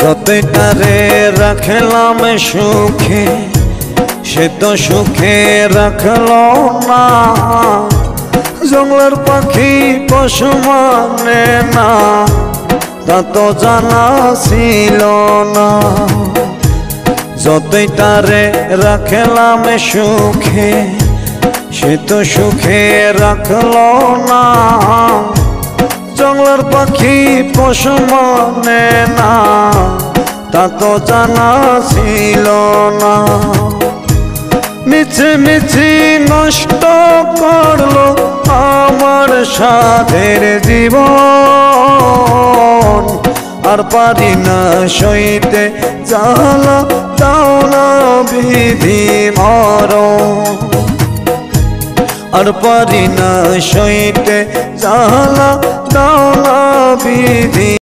যতই তারে রাখলাম সুখে সে তো সুখে রাখলো না। জঙ্গলের পাখি পশু মানে না তা তো জানা ছিল না। যতই তারে রাখলাম সুখে সে তো সুখে রাখলো না। জঙ্গলের পাখি পশু মানে না তা তো জানা ছিল না। মিছে মিছি নষ্ট করলো আমার সাধের জীবন। আর পারি না সইতে জ্বালা দাও না বিধি মরণ। আর পারি না সইতে জ্বালা দাও না বিধি